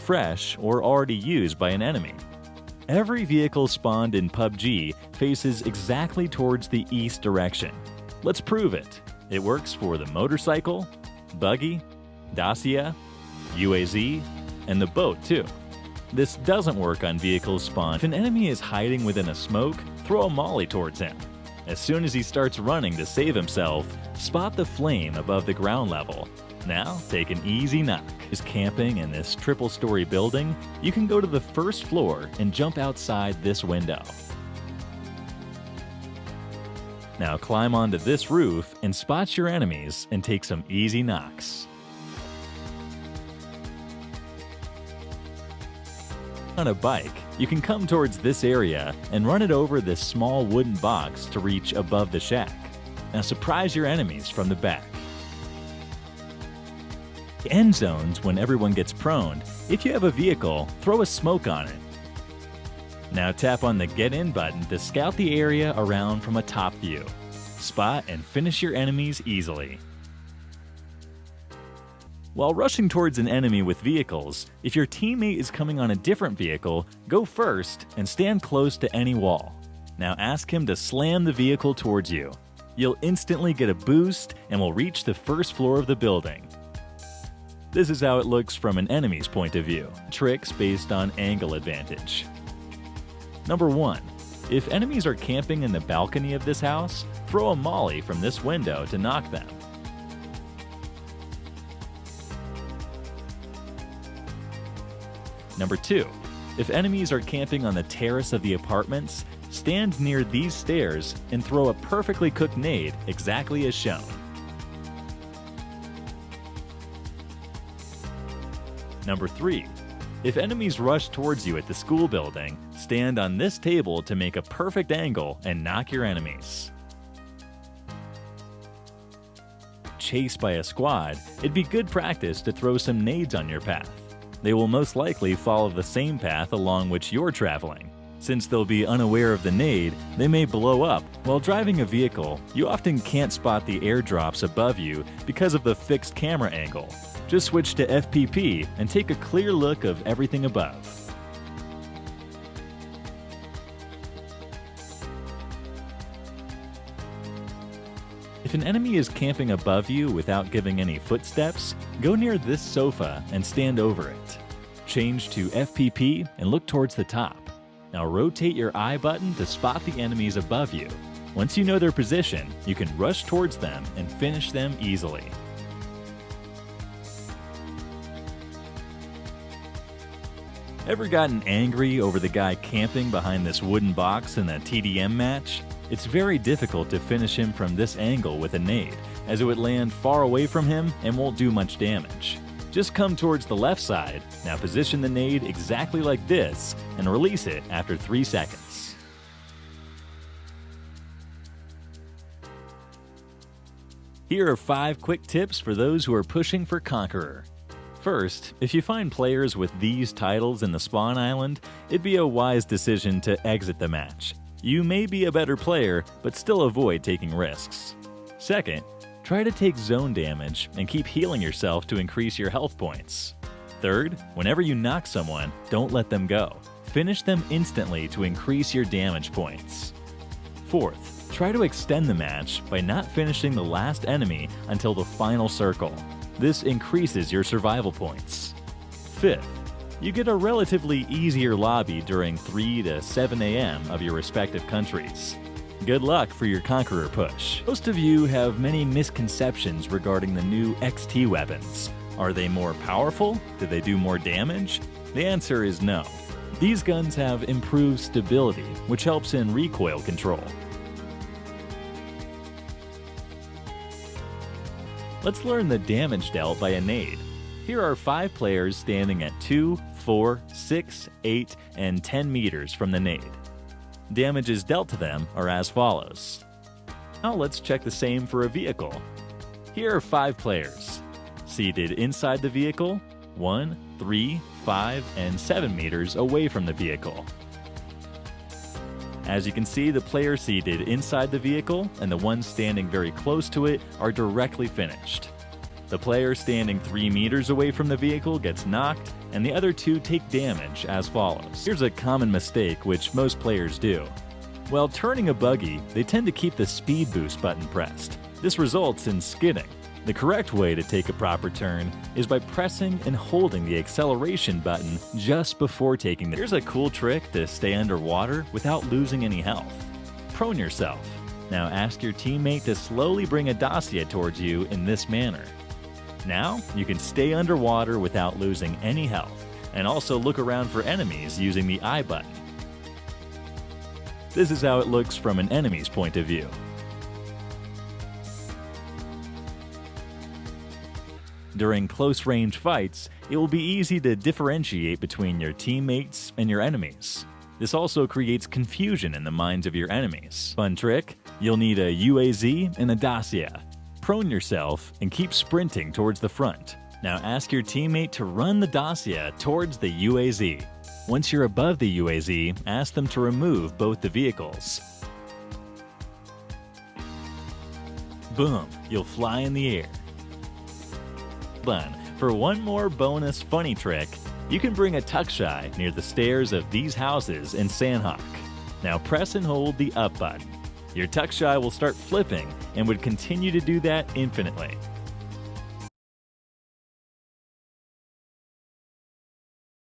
fresh or already used by an enemy. Every vehicle spawned in PUBG faces exactly towards the east direction. Let's prove it. It works for the motorcycle, buggy, Dacia, UAZ, and the boat too. This doesn't work on vehicles spawned. If an enemy is hiding within a smoke, throw a molly towards him. As soon as he starts running to save himself, spot the flame above the ground level. Now, take an easy knock. Is camping in this triple-story building, you can go to the first floor and jump outside this window. Now climb onto this roof and spot your enemies and take some easy knocks. On a bike, you can come towards this area and run it over this small wooden box to reach above the shack. Now surprise your enemies from the back. End zones when everyone gets prone. If you have a vehicle, throw a smoke on it. Now tap on the Get In button to scout the area around from a top view. Spot and finish your enemies easily. While rushing towards an enemy with vehicles, if your teammate is coming on a different vehicle, go first and stand close to any wall. Now ask him to slam the vehicle towards you. You'll instantly get a boost and will reach the first floor of the building. This is how it looks from an enemy's point of view. Tricks based on angle advantage. Number 1. If enemies are camping in the balcony of this house, throw a molly from this window to knock them. Number 2. If enemies are camping on the terrace of the apartments, stand near these stairs and throw a perfectly cooked nade exactly as shown. Number 3. If enemies rush towards you at the school building, stand on this table to make a perfect angle and knock your enemies. Chased by a squad, it'd be good practice to throw some nades on your path. They will most likely follow the same path along which you're traveling. Since they'll be unaware of the nade, they may blow up. While driving a vehicle, you often can't spot the airdrops above you because of the fixed camera angle. Just switch to FPP and take a clear look of everything above. If an enemy is camping above you without giving any footsteps, go near this sofa and stand over it. Change to FPP and look towards the top. Now rotate your I button to spot the enemies above you. Once you know their position, you can rush towards them and finish them easily. Ever gotten angry over the guy camping behind this wooden box in a TDM match? It's very difficult to finish him from this angle with a nade, as it would land far away from him and won't do much damage. Just come towards the left side, now position the nade exactly like this, and release it after 3 seconds. Here are 5 quick tips for those who are pushing for Conqueror. First, if you find players with these titles in the spawn island, it'd be a wise decision to exit the match. You may be a better player, but still avoid taking risks. Second, try to take zone damage and keep healing yourself to increase your health points. Third, whenever you knock someone, don't let them go. Finish them instantly to increase your damage points. Fourth, try to extend the match by not finishing the last enemy until the final circle. This increases your survival points. Fifth, you get a relatively easier lobby during 3 to 7 a.m. of your respective countries. Good luck for your Conqueror push. Most of you have many misconceptions regarding the new XT weapons. Are they more powerful? Do they do more damage? The answer is no. These guns have improved stability, which helps in recoil control. Let's learn the damage dealt by a nade. Here are 5 players standing at 2, 4, 6, 8, and 10 meters from the nade. Damages dealt to them are as follows. Now let's check the same for a vehicle. Here are 5 players. Seated inside the vehicle, 1, 3, 5, and 7 meters away from the vehicle. As you can see, the player seated inside the vehicle and the ones standing very close to it are directly finished. The player standing 3 meters away from the vehicle gets knocked, and the other 2 take damage as follows. Here's a common mistake which most players do. While turning a buggy, they tend to keep the speed boost button pressed. This results in skidding. The correct way to take a proper turn is by pressing and holding the acceleration button just before taking the. Here's a cool trick to stay underwater without losing any health. Prone yourself. Now ask your teammate to slowly bring a dossier towards you in this manner. Now, you can stay underwater without losing any health, and also look around for enemies using the I button. This is how it looks from an enemy's point of view. During close-range fights, it will be easy to differentiate between your teammates and your enemies. This also creates confusion in the minds of your enemies. Fun trick? You'll need a UAZ and a dossier. Prone yourself and keep sprinting towards the front. Now ask your teammate to run the dossier towards the UAZ. Once you're above the UAZ, ask them to remove both the vehicles. Boom, you'll fly in the air. Done. For one more bonus funny trick, you can bring a tuck-shy near the stairs of these houses in Sandhawk. Now press and hold the up button. Your tuck-shy will start flipping and would continue to do that infinitely.